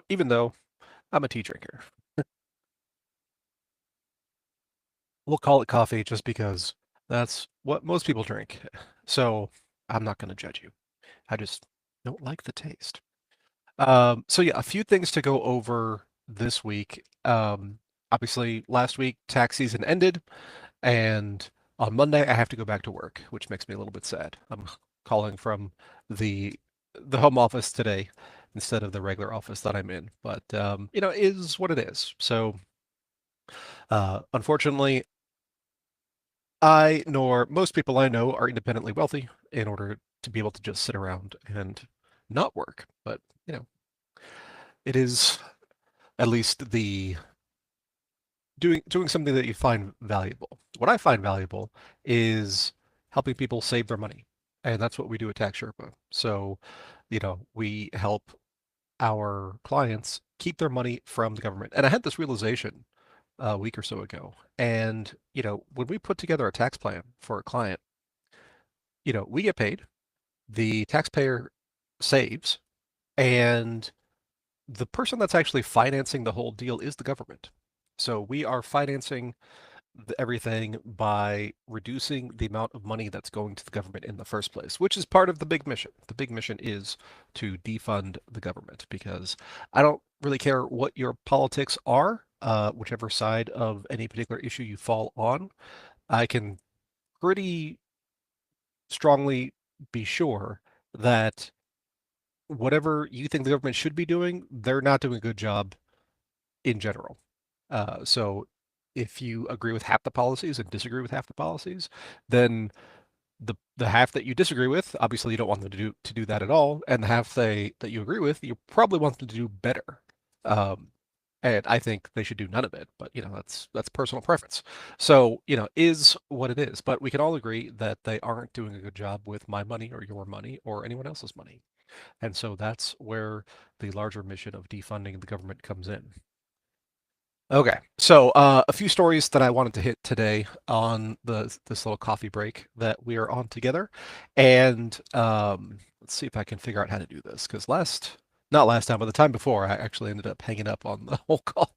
even though I'm a tea drinker. We'll call it coffee just because that's what most people drink. So I'm not going to judge you. I just don't like the taste. So yeah, a few things to go over this week. Obviously, last week tax season ended, and on Monday I have to go back to work, which makes me a little bit sad. I'm calling from the the home office today instead of the regular office that I'm in, but it is what it is. So unfortunately, I nor most people I know are independently wealthy in order to be able to just sit around and not work. But you know, it is at least the doing something that you find valuable. What I find valuable is helping people save their money, and that's what we do at Tax Sherpa. So, we help our clients keep their money from the government. And I had this realization a week or so ago. And, when we put together a tax plan for a client, we get paid, the taxpayer saves, and the person that's actually financing the whole deal is the government. So we are financing everything by reducing the amount of money that's going to the government in the first place, which is part of the big mission. The big mission is to defund the government because I don't really care what your politics are, whichever side of any particular issue you fall on. I can pretty strongly be sure that whatever you think the government should be doing, they're not doing a good job in general. So if you agree with half the policies and disagree with half the policies, then the half that you disagree with, obviously you don't want them to do that at all, and the half that you agree with, you probably want them to do better. Um, and I think they should do none of it, but that's personal preference. So, is what it is. But we can all agree that they aren't doing a good job with my money or your money or anyone else's money. And so that's where the larger mission of defunding the government comes in. Okay, so a few stories that I wanted to hit today on this little coffee break that we are on together, and let's see if I can figure out how to do this because not last time, but the time before, I actually ended up hanging up on the whole call.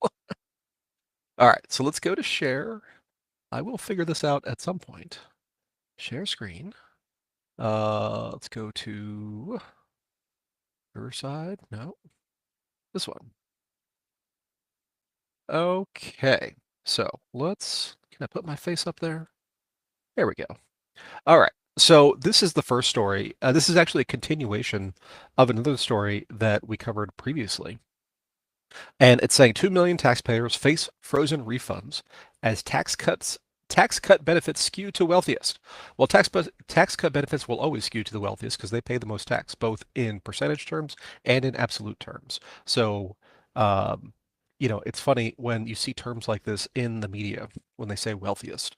All right, so let's go to share. I will figure this out at some point. Share screen. Let's go to Riverside. No, this one. Okay, so can I put my face up there? There we go. All right. So this is the first story. This is actually a continuation of another story that we covered previously. And it's saying 2 million taxpayers face frozen refunds as tax cut benefits skew to wealthiest. Well, tax cut benefits will always skew to the wealthiest because they pay the most tax, both in percentage terms and in absolute terms. So, um, it's funny when you see terms like this in the media when they say wealthiest.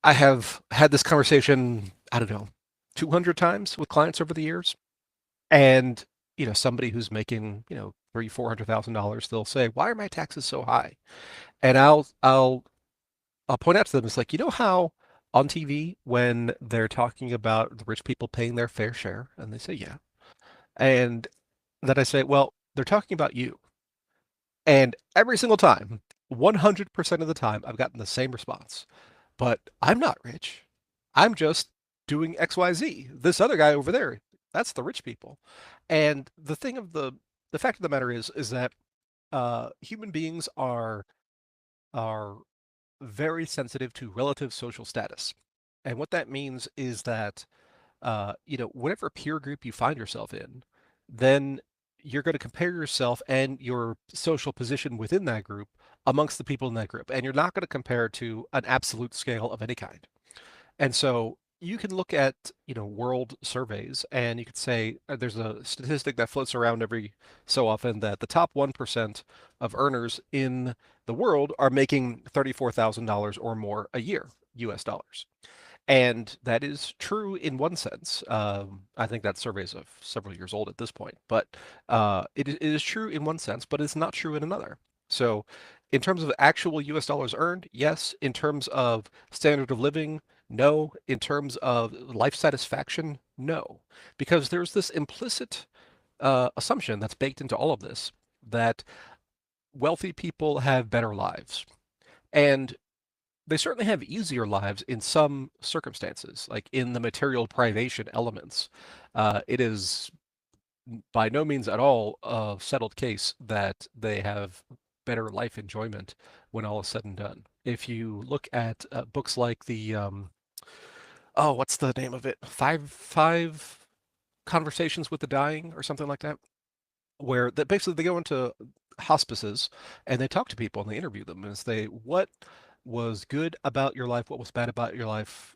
I have had this conversation, I don't know, 200 times with clients over the years. And, somebody who's making, three, $400,000, they'll say, why are my taxes so high? And I'll point out to them, it's like, how on TV when they're talking about the rich people paying their fair share, and they say, yeah. And then I say, well, they're talking about you. And every single time, 100% of the time, I've gotten the same response. But I'm not rich. I'm just doing XYZ. This other guy over there, that's the rich people. And the fact of the matter is that human beings are very sensitive to relative social status. And what that means is that whatever peer group you find yourself in, then you're going to compare yourself and your social position within that group amongst the people in that group. And you're not going to compare to an absolute scale of any kind. And so you can look at, world surveys and you could say there's a statistic that floats around every so often that the top 1% of earners in the world are making $34,000 or more a year, US dollars. And that is true in one sense. I think that survey is of several years old at this point, but it is true in one sense, but it's not true in another. So, in terms of actual US dollars earned, yes. In terms of standard of living, no. In terms of life satisfaction, no. Because there's this implicit assumption that's baked into all of this that wealthy people have better lives. And they certainly have easier lives in some circumstances, like in the material privation elements. It is by no means at all a settled case that they have better life enjoyment when all is said and done. If you look at books like oh, what's the name of it? Five Conversations with the Dying or something like that, where that basically they go into hospices and they talk to people and they interview them and say what was good about your life, what was bad about your life,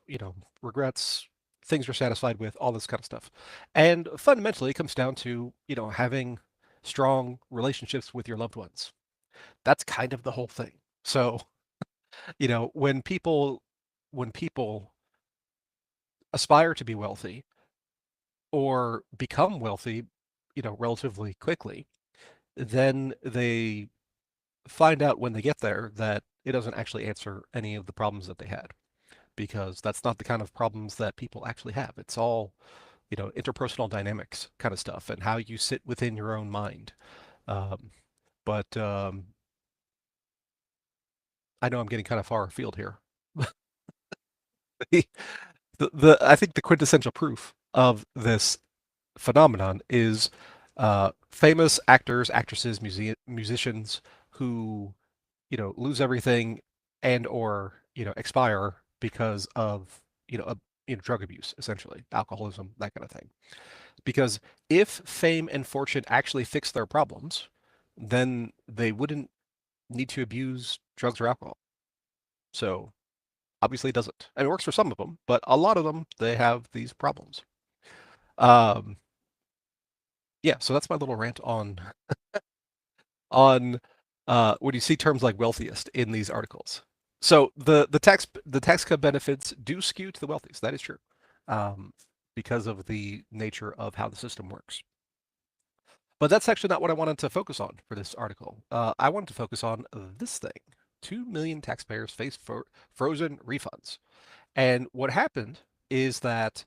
regrets, things you're satisfied with, all this kind of stuff. And fundamentally, it comes down to, having strong relationships with your loved ones. That's kind of the whole thing. So, when people aspire to be wealthy or become wealthy, relatively quickly, then they find out when they get there that it doesn't actually answer any of the problems that they had because that's not the kind of problems that people actually have. It's all, interpersonal dynamics kind of stuff and how you sit within your own mind. Um, but I know I'm getting kind of far afield here. I think the quintessential proof of this phenomenon is famous actors, actresses, musicians who lose everything and or, expire because of, drug abuse, essentially, alcoholism, that kind of thing. Because if fame and fortune actually fix their problems, then they wouldn't need to abuse drugs or alcohol. So obviously it doesn't. And it works for some of them, but a lot of them, they have these problems. Um, yeah, so that's my little rant on when you see terms like wealthiest in these articles. So the tax cut benefits do skew to the wealthiest. That is true, um, because of the nature of how the system works. But that's actually not what I wanted to focus on for this article. I wanted to focus on this thing: 2 million taxpayers face frozen refunds. And what happened is that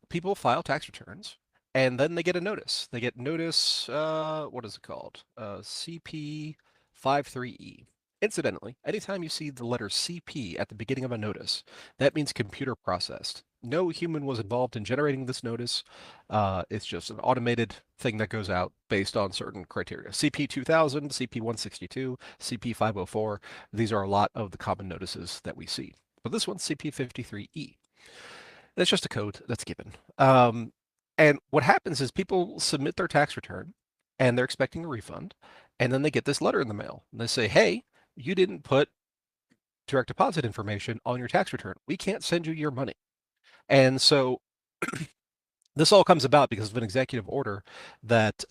people file tax returns and then they get a notice. They get notice, what is it called? CP 53E. Incidentally, anytime you see the letter CP at the beginning of a notice, that means computer processed. No human was involved in generating this notice. It's just an automated thing that goes out based on certain criteria. CP 2000, CP 162, CP 504. These are a lot of the common notices that we see. But this one's CP53E. That's just a code that's given. And what happens is people submit their tax return and they're expecting a refund. And then they get this letter in the mail. And they say, hey, you didn't put direct deposit information on your tax return. We can't send you your money. And so this all comes about because of an executive order that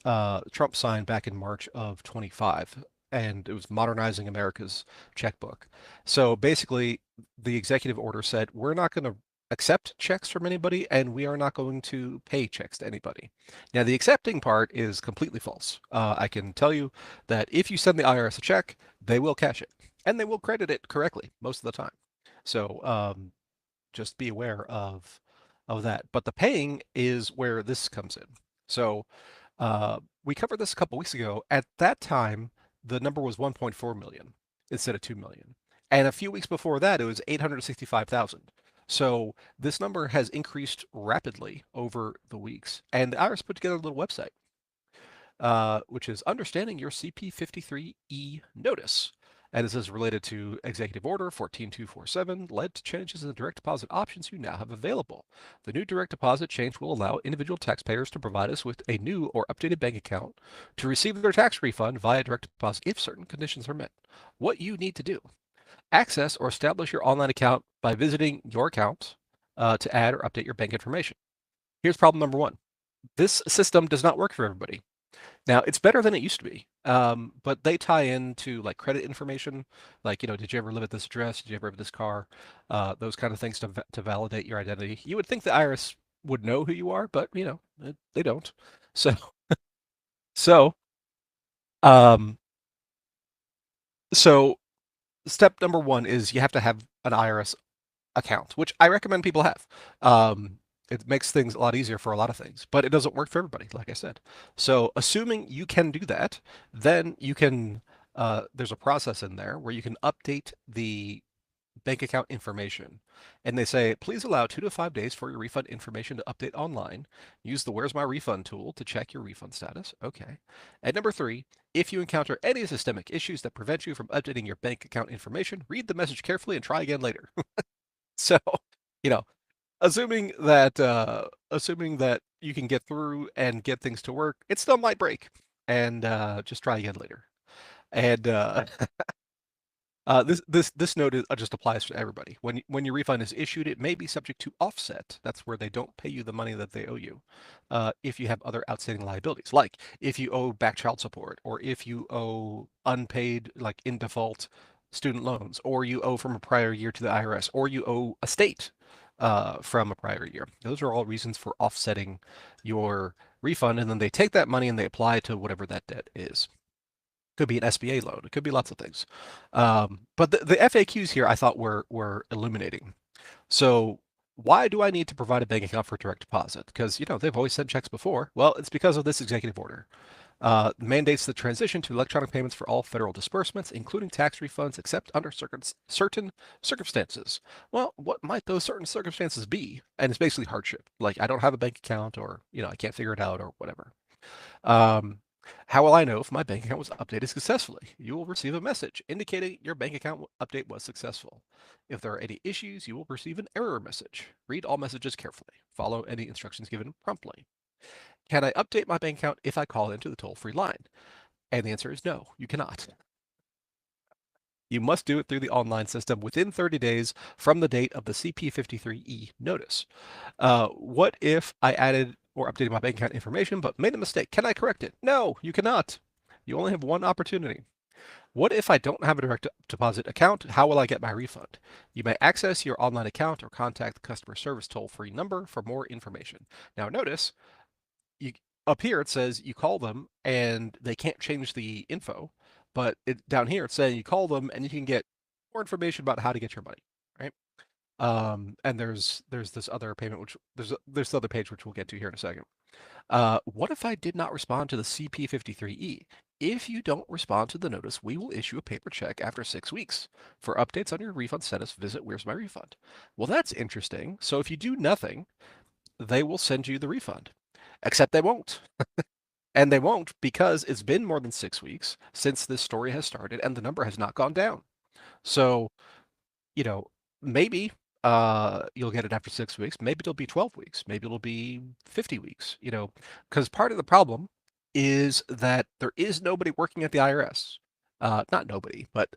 Trump signed back in March of 25, and it was modernizing America's checkbook. So basically, the executive order said, we're not going to accept checks from anybody, and we are not going to pay checks to anybody. Now, the accepting part is completely false. I can tell you that if you send the IRS a check, they will cash it, and they will credit it correctly most of the time. So just be aware of that. But the paying is where this comes in. So we covered this a couple weeks ago. At that time, the number was 1.4 million instead of 2 million. And a few weeks before that, it was 865,000. So this number has increased rapidly over the weeks. And the IRS put together a little website, which is Understanding Your CP53E Notice. And this is related to Executive Order 14247, led to changes in the direct deposit options you now have available. The new direct deposit change will allow individual taxpayers to provide us with a new or updated bank account to receive their tax refund via direct deposit if certain conditions are met. What you need to do: access or establish your online account by visiting your account to add or update your bank information. Here's problem number one. This system does not work for everybody. Now, it's better than it used to be, but they tie into like credit information, like, did you ever live at this address? Did you ever have this car? Those kind of things to validate your identity. You would think the IRS would know who you are, but they don't. So, so, um, so step number one is you have to have an IRS account, which I recommend people have. Um, It makes things a lot easier for a lot of things, but it doesn't work for everybody, like I said. So assuming you can do that, then you can, there's a process in there where you can update the bank account information. And they say, please allow 2 to 5 days for your refund information to update online. Use the Where's My Refund tool to check your refund status. Okay. And number 3, if you encounter any systemic issues that prevent you from updating your bank account information, read the message carefully and try again later. So, you know, assuming that you can get through and get things to work, it still might break. And just try again later. And this note just applies to everybody. When your refund is issued, it may be subject to offset. That's where they don't pay you the money that they owe you. If you have other outstanding liabilities, like if you owe back child support, or if you owe unpaid, like in default student loans, or you owe from a prior year to the IRS, or you owe a state from a prior year. Those are all reasons for offsetting your refund, and then they take that money and they apply it to whatever that debt is. Could be an SBA loan. It could be lots of things. But the FAQs here I thought were illuminating. So why do I need to provide a bank account for direct deposit? Because, they've always sent checks before. Well, it's because of this executive order. Mandates the transition to electronic payments for all federal disbursements, including tax refunds, except under certain circumstances. Well, what might those certain circumstances be? And it's basically hardship. Like I don't have a bank account, or, I can't figure it out, or whatever. Um, how will I know if my bank account was updated successfully? You will receive a message indicating your bank account update was successful. If there are any issues, you will receive an error message. Read all messages carefully. Follow any instructions given promptly. Can I update my bank account if I call into the toll-free line? And the answer is no, you cannot. You must do it through the online system within 30 days from the date of the CP53E notice. What if I added or updated my bank account information but made a mistake? Can I correct it? No, you cannot. You only have one opportunity. What if I don't have a direct deposit account? How will I get my refund? You may access your online account or contact the customer service toll-free number for more information. Now notice, you up here it says you call them and they can't change the info, but down here it's saying you call them and you can get more information about how to get your money, right? And there's this other payment, which there's this other page which we'll get to here in a second. What if I did not respond to the CP53E? If you don't respond to the notice, we will issue a paper check after 6 weeks. For updates on your refund status, visit Where's My Refund. Well, that's interesting. So if you do nothing, they will send you the refund. Except they won't. And they won't because it's been more than 6 weeks since this story has started and the number has not gone down. So, you know, maybe you'll get it after 6 weeks. Maybe it'll be 12 weeks. Maybe it'll be 50 weeks, because part of the problem is that there is nobody working at the IRS. Not nobody, but,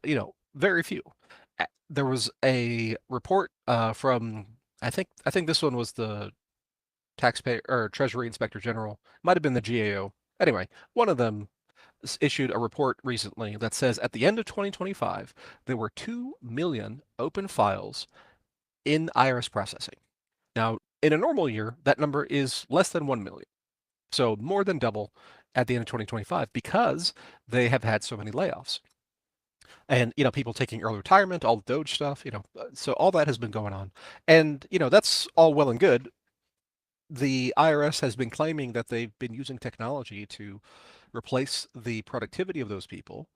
very few. There was a report from, I think this one was the taxpayer or Treasury Inspector General, might have been the GAO. Anyway, one of them issued a report recently that says at the end of 2025, there were 2 million open files in IRS processing. Now, in a normal year, that number is less than 1 million. So more than double at the end of 2025 because they have had so many layoffs. And, people taking early retirement, all the Doge stuff, so all that has been going on. And, that's all well and good. The IRS has been claiming that they've been using technology to replace the productivity of those people.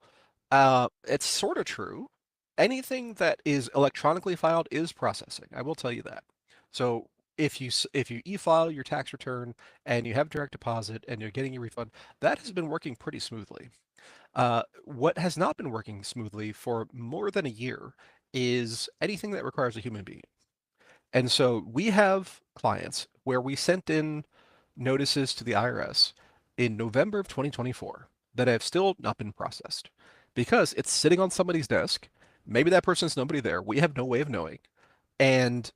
It's sort of true. Anything that is electronically filed is processing. I will tell you that. So if you e-file your tax return and you have direct deposit and you're getting your refund, that has been working pretty smoothly. What has not been working smoothly for more than a year is anything that requires a human being. And so we have clients where we sent in notices to the IRS in November of 2024 that have still not been processed because it's sitting on somebody's desk. Maybe that person's nobody there. We have no way of knowing. And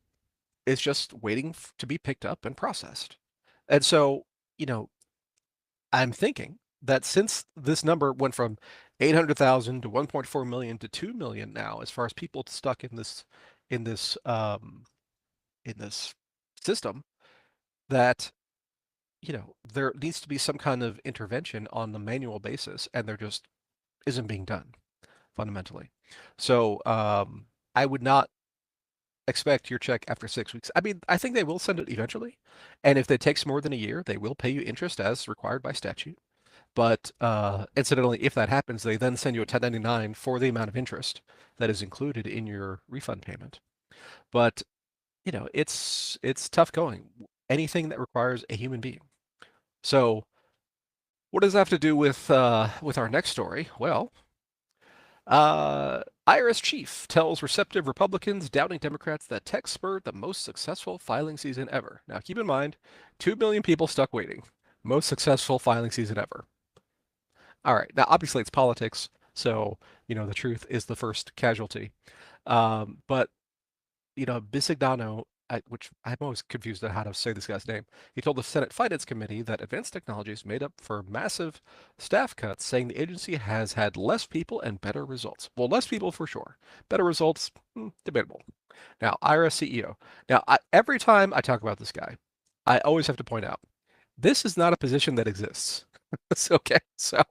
it's just waiting to be picked up and processed. And so, you know, I'm thinking that since this number went from 800,000 to 1.4 million to 2 million now, as far as people stuck in this in this system, that there needs to be some kind of intervention on the manual basis, and there just isn't being done fundamentally. So I would not expect your check after 6 weeks. I mean, I think they will send it eventually, and if it takes more than a year, they will pay you interest as required by statute. But incidentally, if that happens, they then send you a 1099 for the amount of interest that is included in your refund payment. But it's tough going. Anything that requires a human being. So, what does that have to do with our next story? Well, IRS chief tells receptive Republicans doubting Democrats that tech spurred the most successful filing season ever. Now, keep in mind, 2 million people stuck waiting. Most successful filing season ever. All right. Now, obviously, it's politics, so the truth is the first casualty. But Bisignano, which I'm always confused on how to say this guy's name, he told the Senate Finance Committee that advanced technologies made up for massive staff cuts, saying the agency has had less people and better results. Well, less people for sure. Better results, debatable. Now, IRS CEO. Now, every time I talk about this guy, I always have to point out this is not a position that exists. It's okay. So,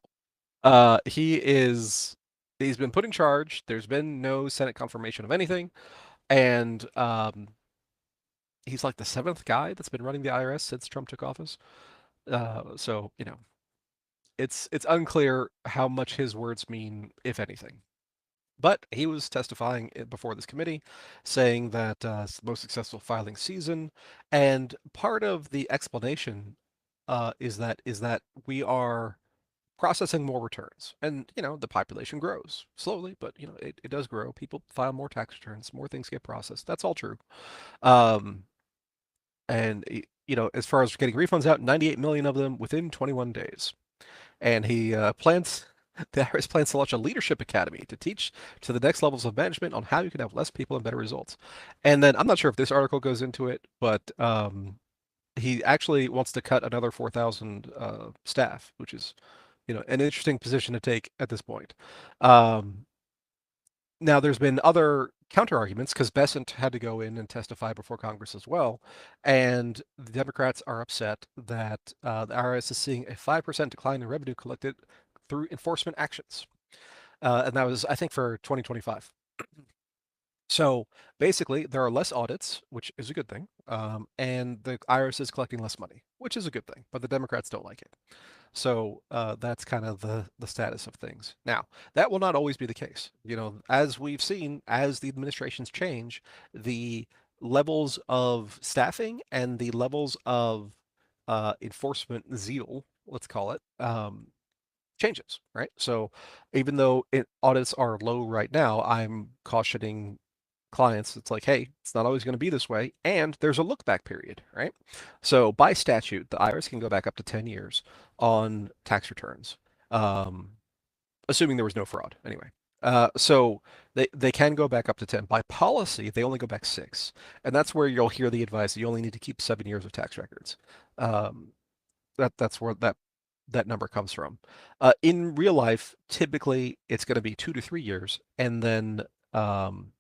he's been put in charge. There's been no Senate confirmation of anything, and he's like the seventh guy that's been running the IRS since Trump took office. So it's unclear how much his words mean, if anything. But he was testifying before this committee, saying that it's the most successful filing season, and part of the explanation is that we are processing more returns, and the population grows slowly, but it does grow. People file more tax returns, more things get processed. That's all true. Um, and as far as getting refunds out, 98 million of them within 21 days. And he plans the IRS plans to launch a leadership academy to teach to the next levels of management on how you can have less people and better results. And then I'm not sure if this article goes into it, but he actually wants to cut another 4,000 staff, which is an interesting position to take at this point. Now, there's been other counter arguments because Besant had to go in and testify before Congress as well, and the Democrats are upset that the IRS is seeing a 5% decline in revenue collected through enforcement actions, and that was, I think, for 2025. So basically, there are less audits, which is a good thing, and the IRS is collecting less money, which is a good thing, but the Democrats don't like it. So that's kind of the status of things. Now, that will not always be the case. As we've seen, as the administrations change, the levels of staffing and the levels of enforcement zeal, let's call it, changes, right? So even though audits are low right now, I'm cautioning clients, it's like, hey, it's not always going to be this way, and there's a look back period, right? So by statute, the IRS can go back up to 10 years on tax returns, um, assuming there was no fraud anyway. So they can go back up to 10. By policy, they only go back 6. And that's where you'll hear the advice that you only need to keep 7 years of tax records. Um, that's where that number comes from. In real life, typically it's going to be 2 to 3 years, and then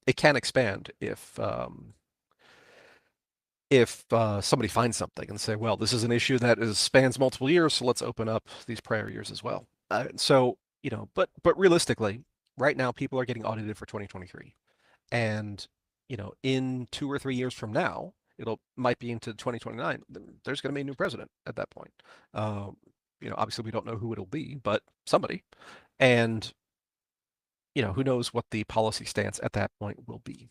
it can expand if somebody finds something and say, well, this is an issue that spans multiple years, so let's open up these prior years as well. So but realistically, right now people are getting audited for 2023, and in 2 or 3 years from now, might be into 2029. There's going to be a new president at that point. Um, Obviously we don't know who it'll be, but somebody, and who knows what the policy stance at that point will be.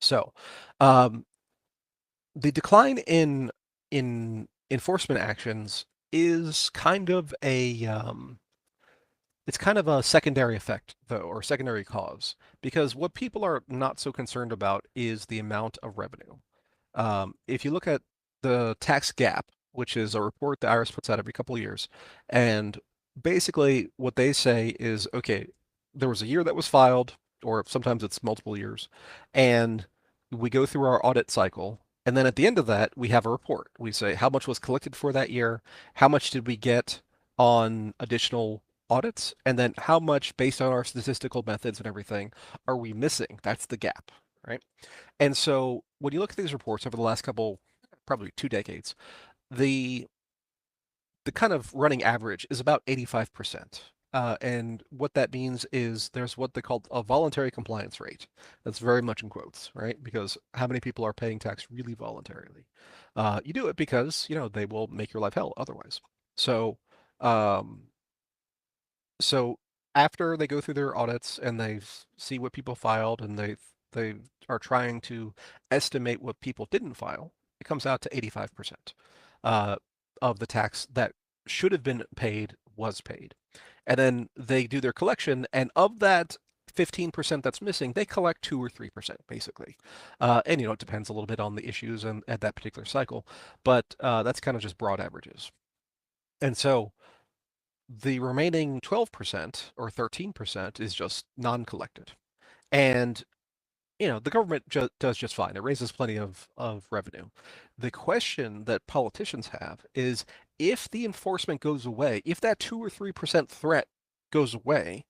So, um, the decline in enforcement actions is kind of it's kind of a secondary effect, though, or secondary cause, because what people are not so concerned about is the amount of revenue. If you look at the tax gap, which is a report the IRS puts out every couple of years, and basically what they say is, okay, there was a year that was filed, or sometimes it's multiple years, and we go through our audit cycle, and then at the end of that, we have a report. We say how much was collected for that year, how much did we get on additional audits, and then how much, based on our statistical methods and everything, are we missing? That's the gap, right? And so when you look at these reports over the last couple, probably 2 decades, the kind of running average is about 85%. And what that means is there's what they call a voluntary compliance rate. That's very much in quotes, right? Because how many people are paying tax really voluntarily? You do it because, they will make your life hell otherwise. So, um, so after they go through their audits and they see what people filed and they are trying to estimate what people didn't file, it comes out to 85% uh, of the tax that should have been paid was paid. And then they do their collection, and of that 15% that's missing, they collect 2 or 3%, basically. And, it depends a little bit on the issues and at that particular cycle, but that's kind of just broad averages. And so the remaining 12% or 13% is just non-collected. And, the government does just fine. It raises plenty of revenue. The question that politicians have is if the enforcement goes away, if that 2 or 3% threat goes away,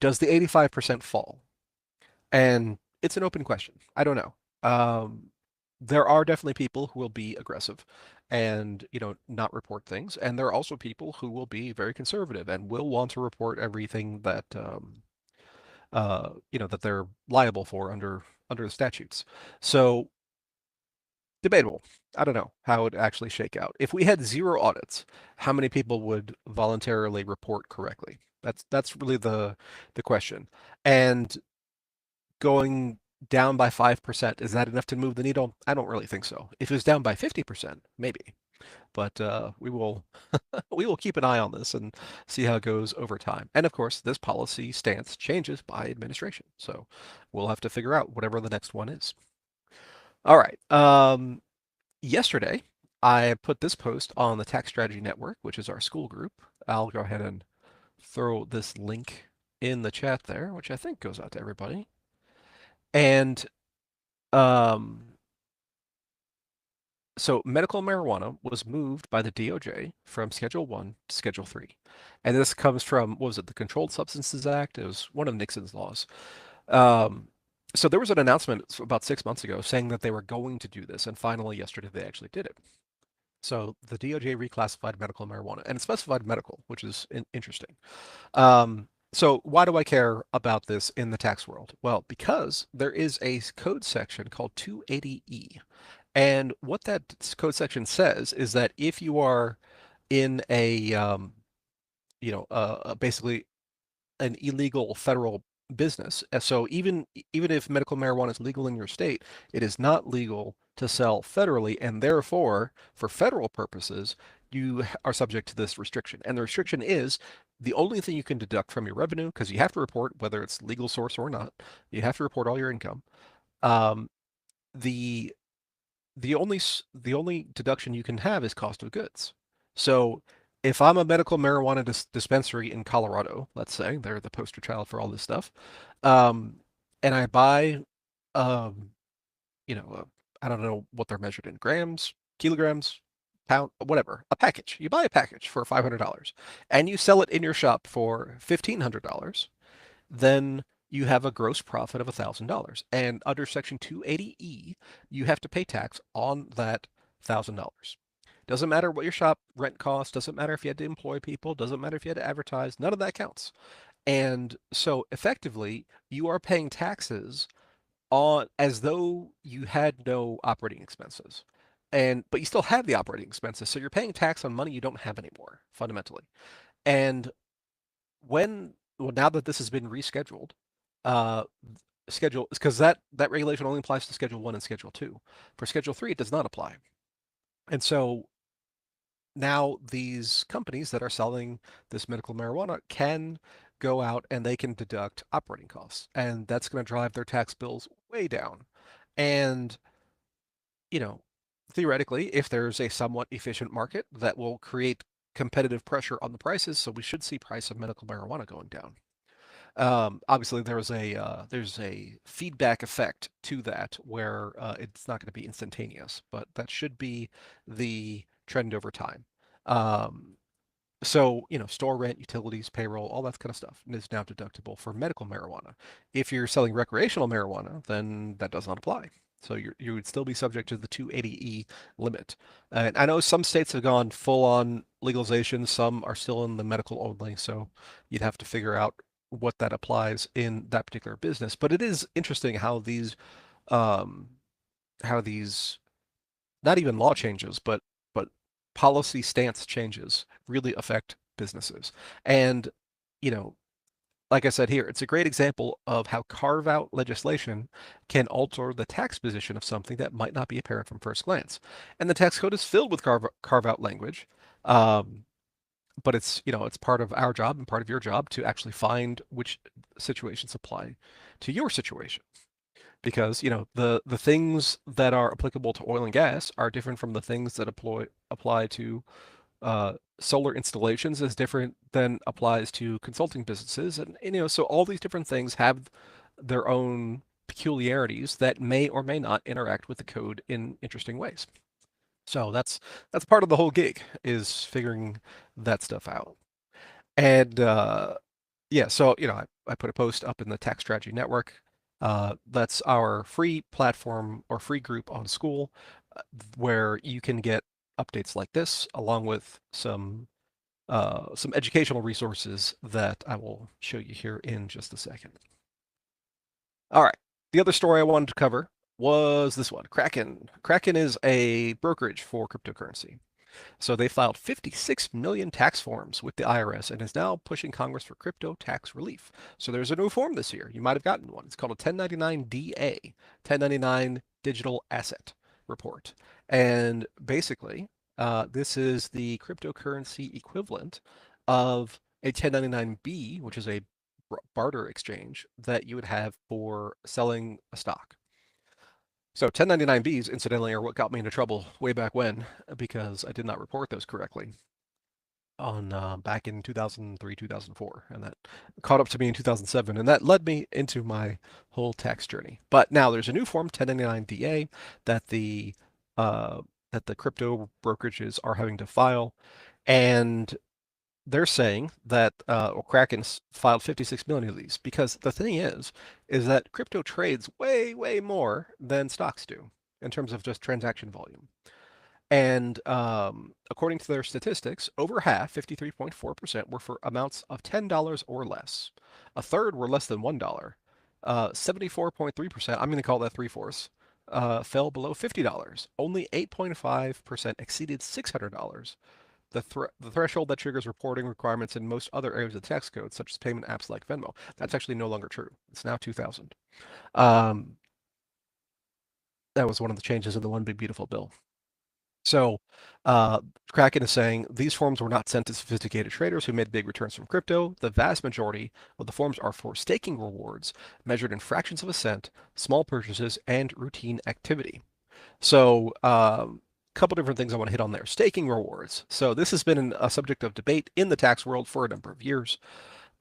does the 85% fall? And it's an open question. I don't know. Um, there are definitely people who will be aggressive and, not report things. And there are also people who will be very conservative and will want to report everything that, that they're liable for under the statutes. So debatable. I don't know how it would actually shake out. If we had zero audits, how many people would voluntarily report correctly? That's really the question. And going down by 5%, is that enough to move the needle? I don't really think so. If it was down by 50%, maybe. But we will we will keep an eye on this and see how it goes over time. And of course, this policy stance changes by administration. So we'll have to figure out whatever the next one is. All right. Yesterday, I put this post on the Tax Strategy Network, which is our school group. I'll go ahead and throw this link in the chat there, which I think goes out to everybody. And um, so medical marijuana was moved by the DOJ from Schedule 1 to Schedule 3. And this comes from, what was it, the Controlled Substances Act? It was one of Nixon's laws. Um, so there was an announcement about 6 months ago saying that they were going to do this, and finally yesterday they actually did it. So the DOJ reclassified medical marijuana, and it specified medical, which is interesting. So why do I care about this in the tax world? Well, because there is a code section called 280E. And what that code section says is that if you are in basically an illegal federal business. So even if medical marijuana is legal in your state, it is not legal to sell federally, and therefore, for federal purposes, you are subject to this restriction. And the restriction is the only thing you can deduct from your revenue, because you have to report whether it's legal source or not. You have to report all your income. Um, the the only deduction you can have is cost of goods. So if I'm a medical marijuana dispensary in Colorado, let's say they're the poster child for all this stuff, um, and I buy, um, I don't know what they're measured in grams, kilograms, pound, whatever, a package. You buy a package for $500, and you sell it in your shop for $1,500, then you have a gross profit of $1,000. And under Section 280E, you have to pay tax on that $1,000. Doesn't matter what your shop rent costs, doesn't matter if you had to employ people, doesn't matter if you had to advertise, none of that counts. And so effectively, you are paying taxes on as though you had no operating expenses. But you still have the operating expenses, so you're paying tax on money you don't have anymore, fundamentally. And now that this has been rescheduled, uh, schedule because that regulation only applies to Schedule 1 and Schedule 2. For Schedule 3, it does not apply. And so now these companies that are selling this medical marijuana can go out and they can deduct operating costs, and that's going to drive their tax bills way down. And, you know, theoretically, if there's a somewhat efficient market, that will create competitive pressure on the prices, so we should see price of medical marijuana going down. Obviously, there's a feedback effect to that where it's not going to be instantaneous, but that should be the trend over time. Um, so, store rent, utilities, payroll, all that kind of stuff is now deductible for medical marijuana. If you're selling recreational marijuana, then that does not apply. So you would still be subject to the 280E limit. And I know some states have gone full on legalization, some are still in the medical only, so you'd have to figure out what that applies in that particular business. But it is interesting um, how these not even law changes, but policy stance changes really affect businesses. And you know, like I said here, it's a great example of how carve out legislation can alter the tax position of something that might not be apparent from first glance. And the tax code is filled with carve out language. Um, but it's part of our job and part of your job to actually find which situations apply to your situation. Because, the things that are applicable to oil and gas are different from the things that apply to solar installations is different than applies to consulting businesses. And so all these different things have their own peculiarities that may or may not interact with the code in interesting ways. So that's part of the whole gig is figuring that stuff out. And yeah, so I put a post up in the Tax Strategy Network. That's our free platform or free group on School, where you can get updates like this, along with some educational resources that I will show you here in just a second. All right. The other story I wanted to cover was this one, Kraken. Kraken is a brokerage for cryptocurrency. So they filed 56 million tax forms with the IRS and is now pushing Congress for crypto tax relief. So there's a new form this year. You might have gotten one. It's called a 1099-DA, 1099 Digital Asset Report. And basically, this is the cryptocurrency equivalent of a 1099-B, which is a barter exchange that you would have for selling a stock. So 1099-Bs, incidentally, are what got me into trouble way back when because I did not report those correctly on back in 2003, 2004, and that caught up to me in 2007, and that led me into my whole tax journey. But now there's a new form, 1099-DA, that the uh, that the crypto brokerages are having to file, and they're saying that Kraken filed 56 million of these because the thing is that crypto trades way, way more than stocks do in terms of just transaction volume. And according to their statistics, over half, 53.4%, were for amounts of $10 or less. A third were less than $1. 74.3%, I'm going to call that three-fourths, fell below $50. Only 8.5% exceeded $600. The threshold that triggers reporting requirements in most other areas of the tax code, such as payment apps like Venmo, that's actually no longer true. It's now 2000. Um, that was one of the changes in the One Big Beautiful Bill. So, uh, Kraken is saying these forms were not sent to sophisticated traders who made big returns from crypto. The vast majority of the forms are for staking rewards measured in fractions of a cent, small purchases, and routine activity. So, a couple different things I want to hit on there. Staking rewards. So, this has been a subject of debate in the tax world for a number of years.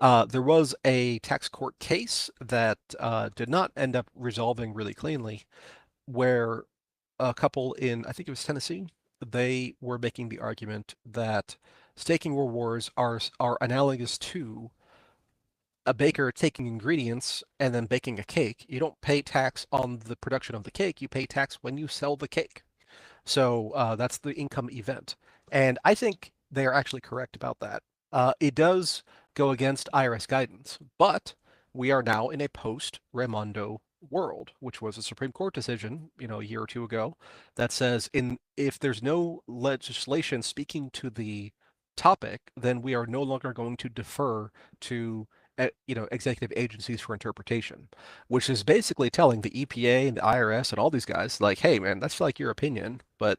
There was a tax court case that did not end up resolving really cleanly, where a couple in, I think it was Tennessee, they were making the argument that staking rewards are analogous to a baker taking ingredients and then baking a cake. You don't pay tax on the production of the cake, you pay tax when you sell the cake. So that's the income event. And I think they are actually correct about that. It does go against IRS guidance, but we are now in a post-Raimondo world, which was a Supreme Court decision, a year or two ago, that says if there's no legislation speaking to the topic, then we are no longer going to defer to executive agencies for interpretation, which is basically telling the EPA and the IRS and all these guys, like, hey, man, that's like your opinion, but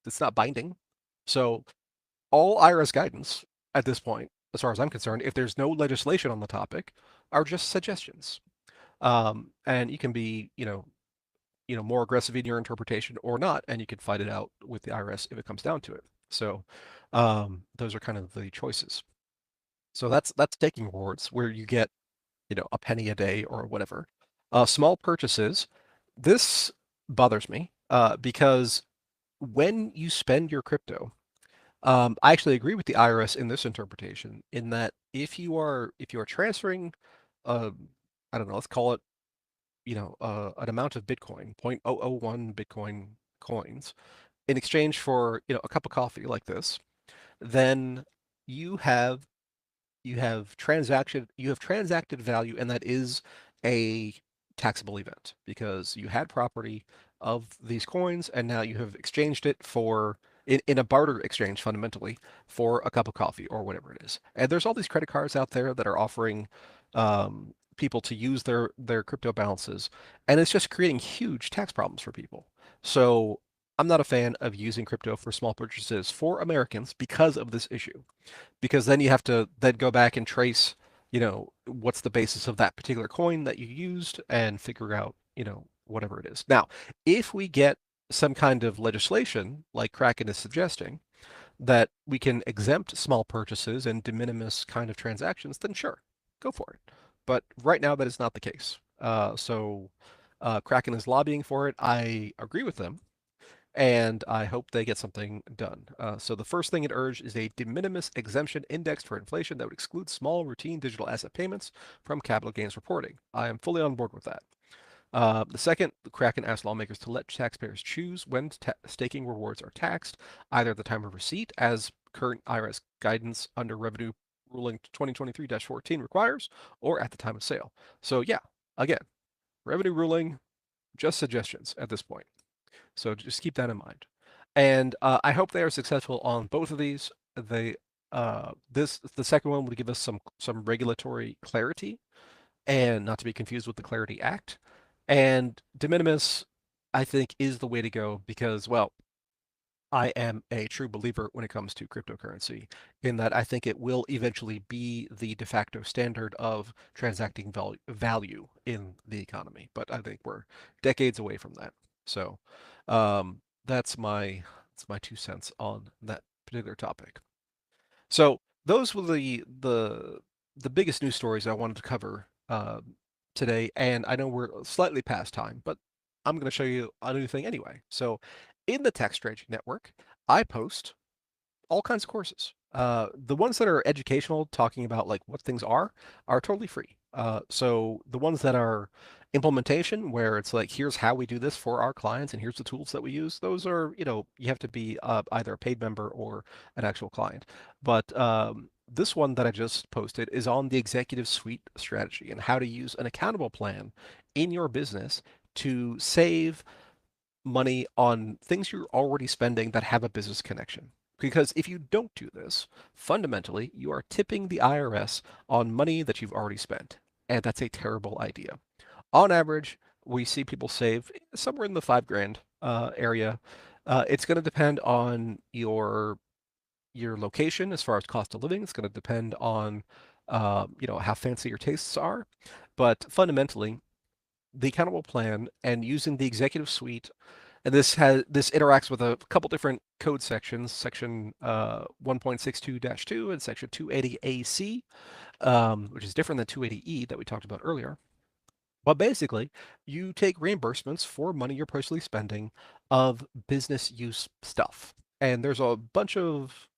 it's not binding. So all IRS guidance at this point, as far as I'm concerned, if there's no legislation on the topic, are just suggestions. And you can be, more aggressive in your interpretation or not, and you can fight it out with the IRS if it comes down to it. So those are kind of the choices. So that's taking rewards where you get a penny a day or whatever. Small purchases. This bothers me because when you spend your crypto, I actually agree with the IRS in this interpretation in that if you are transferring, I don't know, let's call it, an amount of Bitcoin, 0.001 Bitcoin coins, in exchange for, a cup of coffee like this, then you have you have transacted value, and that is a taxable event because you had property of these coins and now you have exchanged it for in a barter exchange fundamentally for a cup of coffee or whatever it is. And there's all these credit cards out there that are offering people to use their crypto balances, and it's just creating huge tax problems for people. So I'm not a fan of using crypto for small purchases for Americans because of this issue, because then you have to then go back and trace, what's the basis of that particular coin that you used and figure out, whatever it is. Now, if we get some kind of legislation like Kraken is suggesting that we can exempt small purchases and de minimis kind of transactions, then sure, go for it. But right now, that is not the case. So Kraken is lobbying for it. I agree with them, and I hope they get something done. So the first thing it urged is a de minimis exemption indexed for inflation that would exclude small routine digital asset payments from capital gains reporting. I am fully on board with that. The second, the Kraken asked lawmakers to let taxpayers choose when staking rewards are taxed, either at the time of receipt, as current IRS guidance under Revenue Ruling 2023-14 requires, or at the time of sale. So yeah, again, Revenue Ruling, just suggestions at this point. So just keep that in mind. And I hope they are successful on both of these. The second one would give us some regulatory clarity, and not to be confused with the Clarity Act. And de minimis, I think, is the way to go because, well, I am a true believer when it comes to cryptocurrency, in that I think it will eventually be the de facto standard of transacting value in the economy. But I think we're decades away from that. So that's my 2 cents on that particular topic. So those were the biggest news stories I wanted to cover today, and I know we're slightly past time, but I'm going to show you a new thing anyway. So in the Tax Strategy Network, I post all kinds of courses. The ones that are educational, talking about like what things are totally free. So the ones that are implementation, where it's like, here's how we do this for our clients and here's the tools that we use, those are, you have to be either a paid member or an actual client. But this one that I just posted is on the executive suite strategy and how to use an accountable plan in your business to save money on things you're already spending that have a business connection. Because if you don't do this, fundamentally, you are tipping the IRS on money that you've already spent. And that's a terrible idea. On average, we see people save somewhere in the 5 grand area. It's going to depend on your location as far as cost of living. It's going to depend on how fancy your tastes are. But fundamentally, the accountable plan and using the executive suite, and this interacts with a couple different code sections, section 1.62-2 and section 280AC, which is different than 280E that we talked about earlier. But basically, you take reimbursements for money you're personally spending of business use stuff. And there's a bunch of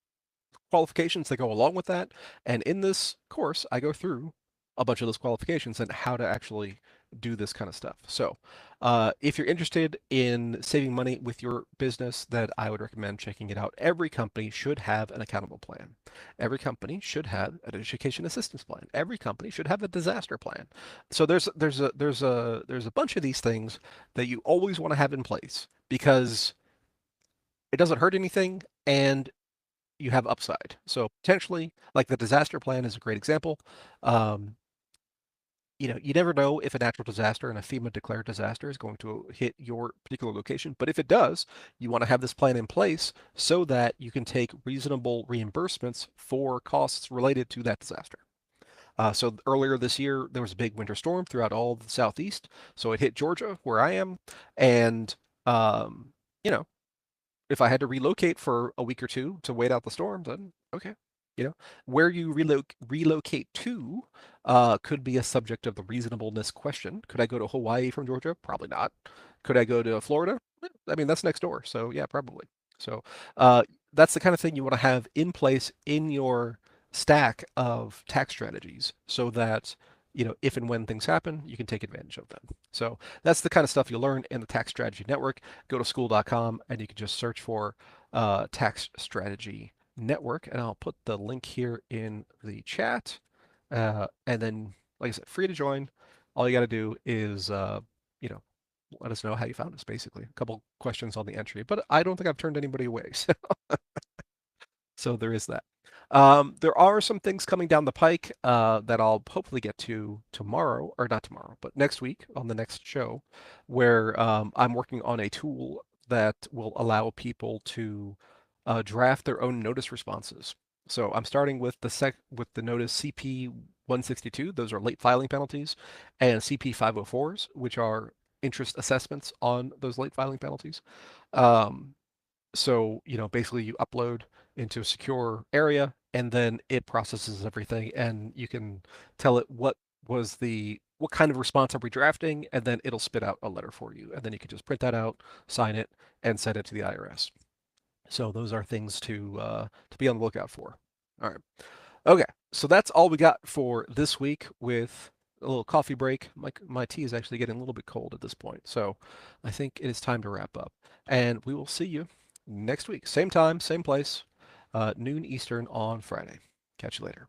qualifications that go along with that. And in this course, I go through a bunch of those qualifications and how to actually do this kind of stuff. So, if you're interested in saving money with your business, then I would recommend checking it out. Every company should have an accountable plan. Every company should have an education assistance plan. Every company should have a disaster plan. So there's a bunch of these things that you always want to have in place because it doesn't hurt anything and you have upside. So potentially, like the disaster plan is a great example. Um, you never know if a natural disaster and a FEMA declared disaster is going to hit your particular location. But if it does, you want to have this plan in place so that you can take reasonable reimbursements for costs related to that disaster. So earlier this year, there was a big winter storm throughout all of the southeast. So it hit Georgia, where I am, and um, you know, if I had to relocate for a week or two to wait out the storm, then okay. Where you relocate to could be a subject of the reasonableness question. Could I go to Hawaii from Georgia? Probably not. Could I go to Florida? I mean, that's next door. So yeah, probably. So uh, that's the kind of thing you want to have in place in your stack of tax strategies so that if and when things happen, you can take advantage of them. So that's the kind of stuff you learn in the Tax Strategy Network. Go to school.com and you can just search for Tax Strategy Network, and I'll put the link here in the chat. And then, like I said, free to join. All you got to do is, you know, let us know how you found us, basically. A couple questions on the entry, but I don't think I've turned anybody away. So there is that. There are some things coming down the pike that I'll hopefully get to tomorrow, or not tomorrow, but next week on the next show, where I'm working on a tool that will allow people to draft their own notice responses. So I'm starting with the notice CP 162, those are late filing penalties, and CP 504s, which are interest assessments on those late filing penalties. Um, so, basically you upload into a secure area and then it processes everything and you can tell it what kind of response are we drafting, and then it'll spit out a letter for you. And then you can just print that out, sign it, and send it to the IRS. So those are things to be on the lookout for. All right. Okay, so that's all we got for this week with a little coffee break. My tea is actually getting a little bit cold at this point, so I think it is time to wrap up. And we will see you next week. Same time, same place, noon Eastern on Friday. Catch you later.